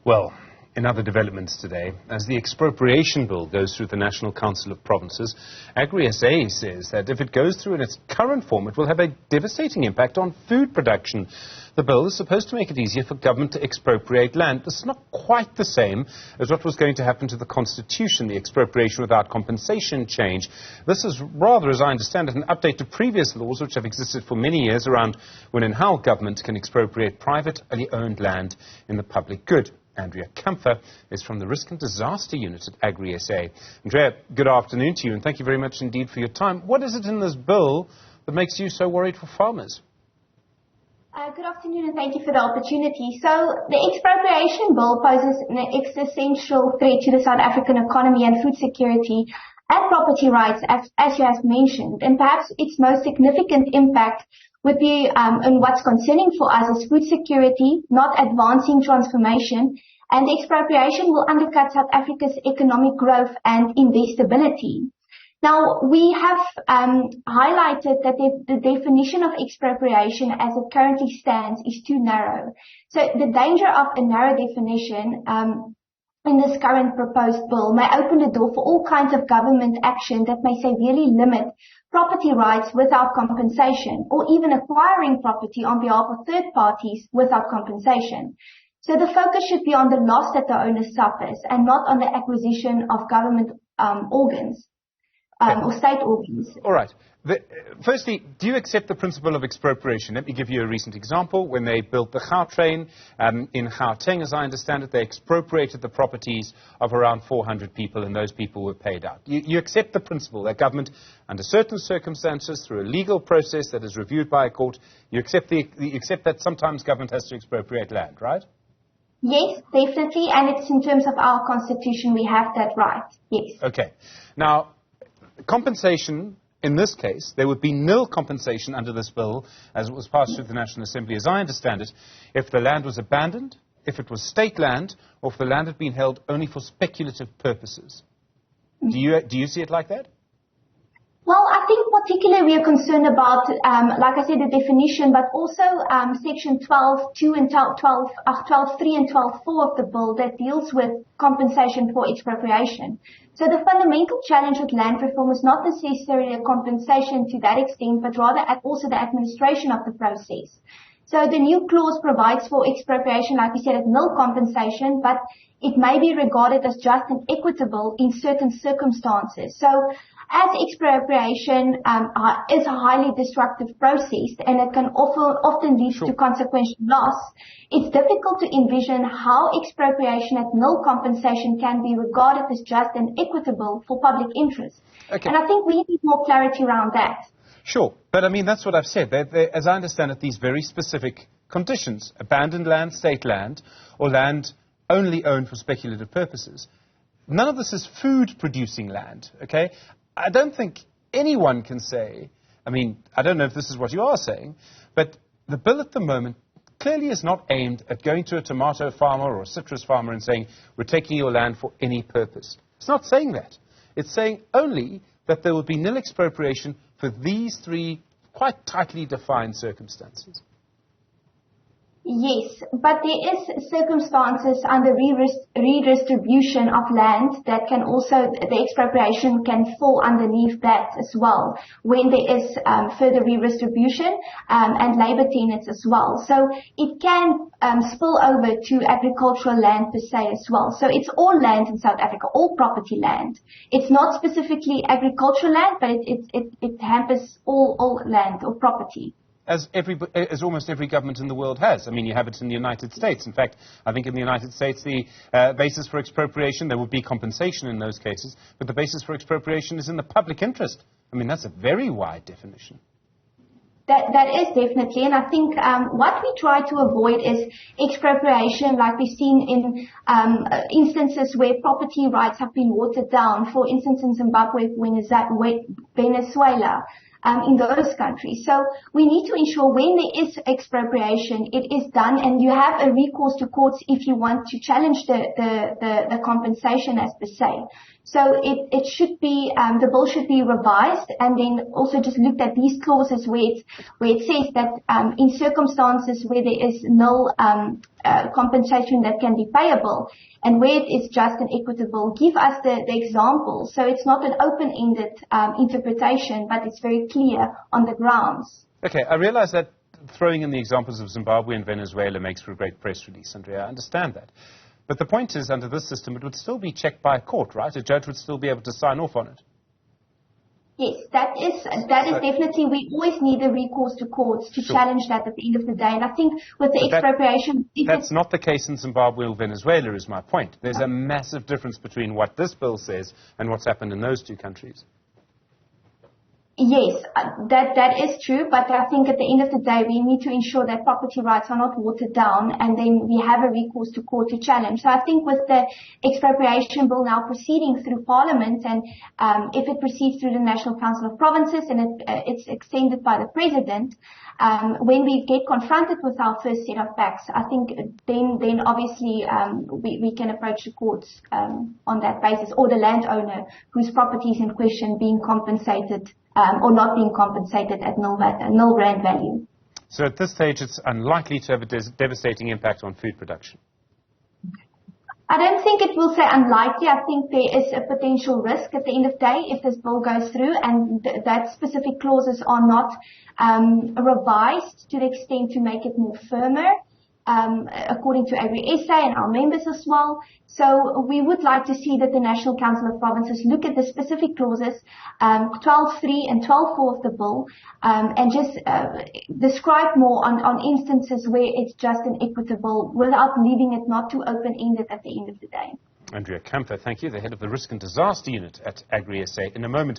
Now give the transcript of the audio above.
Well, in other developments today, as the Expropriation Bill goes through the National Council of Provinces, Agri SA says that if it goes through in its current form, it will have a devastating impact on food production. The bill is supposed to make it easier for government to expropriate land. This is not quite the same as what was going to happen to the Constitution, the expropriation without compensation change. This is rather, as I understand it, an update to previous laws which have existed for many years around when and how government can expropriate privately owned land in the public good. Andrea Campher is from the Risk and Disaster Unit at Agri SA. Andrea, good afternoon to you, and thank you very much indeed for your time. What is it in this bill that makes you so worried for farmers? Good afternoon, and thank you for the opportunity. So the Expropriation Bill poses an existential threat to the South African economy and food security and property rights, as you have mentioned. And perhaps its most significant impact would be in what's concerning for us is food security, not advancing transformation, and the expropriation will undercut South Africa's economic growth and investability. Now, we have highlighted that the definition of expropriation as it currently stands is too narrow. So the danger of a narrow definition in this current proposed bill may open the door for all kinds of government action that may severely limit property rights without compensation, or even acquiring property on behalf of third parties without compensation. So the focus should be on the loss that the owner suffers and not on the acquisition of government organs. Or state organs. All right. Firstly, do you accept the principle of expropriation? Let me give you a recent example. When they built the Gautrain in Gauteng, as I understand it, they expropriated the properties of around 400 people, and those people were paid out. You accept the principle that government, under certain circumstances, through a legal process that is reviewed by a court, you accept that sometimes government has to expropriate land, right? Yes, definitely, and it's in terms of our constitution we have that right, yes. Okay. Now, compensation, in this case, there would be nil compensation under this bill as it was passed through the National Assembly, as I understand it, if the land was abandoned, if it was state land, or if the land had been held only for speculative purposes. Do you see it like that? Well, I think particularly we are concerned about, like I said, the definition, but also Section 12.2 and 12.3 and 12.4 of the bill that deals with compensation for expropriation. So the fundamental challenge with land reform is not necessarily a compensation to that extent, but rather also the administration of the process. So the new clause provides for expropriation, like we said, at nil compensation, but it may be regarded as just and equitable in certain circumstances. So as expropriation is a highly destructive process and it can often lead to consequential loss, it's difficult to envision how expropriation at nil compensation can be regarded as just and equitable for public interest. Okay. And I think we need more clarity around that. Sure, but I mean, that's what I've said. As I understand it, these very specific conditions, abandoned land, state land, or land only owned for speculative purposes. None of this is food-producing land, okay? I don't think anyone can say, I mean, I don't know if this is what you are saying, but the bill at the moment clearly is not aimed at going to a tomato farmer or a citrus farmer and saying, we're taking your land for any purpose. It's not saying that. It's saying only that there will be nil expropriation for these three quite tightly defined circumstances. Yes, but there is circumstances under redistribution of land that can also, the expropriation can fall underneath that as well, when there is further redistribution and labour tenants as well. So it can spill over to agricultural land per se as well. So it's all land in South Africa, all property land. It's not specifically agricultural land, but it hampers all land or property. As almost every government in the world has. I mean, you have it in the United States. In fact, I think in the United States, the basis for expropriation, there would be compensation in those cases, but the basis for expropriation is in the public interest. I mean, that's a very wide definition. That is definitely, and I think what we try to avoid is expropriation, like we've seen in instances where property rights have been watered down, for instance in Zimbabwe, Venezuela, in those countries. So we need to ensure when there is expropriation, it is done, and you have a recourse to courts if you want to challenge the compensation as per se. So it should be, the bill should be revised and then also just looked at these clauses where it says that in circumstances where there is no compensation that can be payable, and where it is just and equitable, give us the example. So it's not an open-ended interpretation, but it's very clear on the grounds. Okay, I realize that throwing in the examples of Zimbabwe and Venezuela makes for a great press release, Andrea. I understand that. But the point is, under this system, it would still be checked by a court, right? A judge would still be able to sign off on it. Yes, that is definitely, we always need a recourse to courts to challenge that at the end of the day. And I think with the expropriation... That's not the case in Zimbabwe or Venezuela, is my point. There's a massive difference between what this bill says and what's happened in those two countries. Yes, that is true, but I think at the end of the day, we need to ensure that property rights are not watered down, and then we have a recourse to court to challenge. So I think with the expropriation bill now proceeding through Parliament, and if it proceeds through the National Council of Provinces and it's extended by the President, when we get confronted with our first set of facts, I think then obviously we can approach the courts on that basis, or the landowner whose property is in question being compensated or not being compensated at nil rand value. So at this stage, it's unlikely to have a devastating impact on food production. I don't think it will say unlikely. I think there is a potential risk at the end of the day if this bill goes through and that specific clauses are not revised to the extent to make it more firmer, according to Agri SA and our members as well. So we would like to see that the National Council of Provinces look at the specific clauses, 12.3 and 12.4 of the bill, and just describe more on instances where it's just and equitable without leaving it not too open-ended at the end of the day. Andrea Campher, thank you, the head of the Risk and Disaster Unit at Agri SA. In a moment,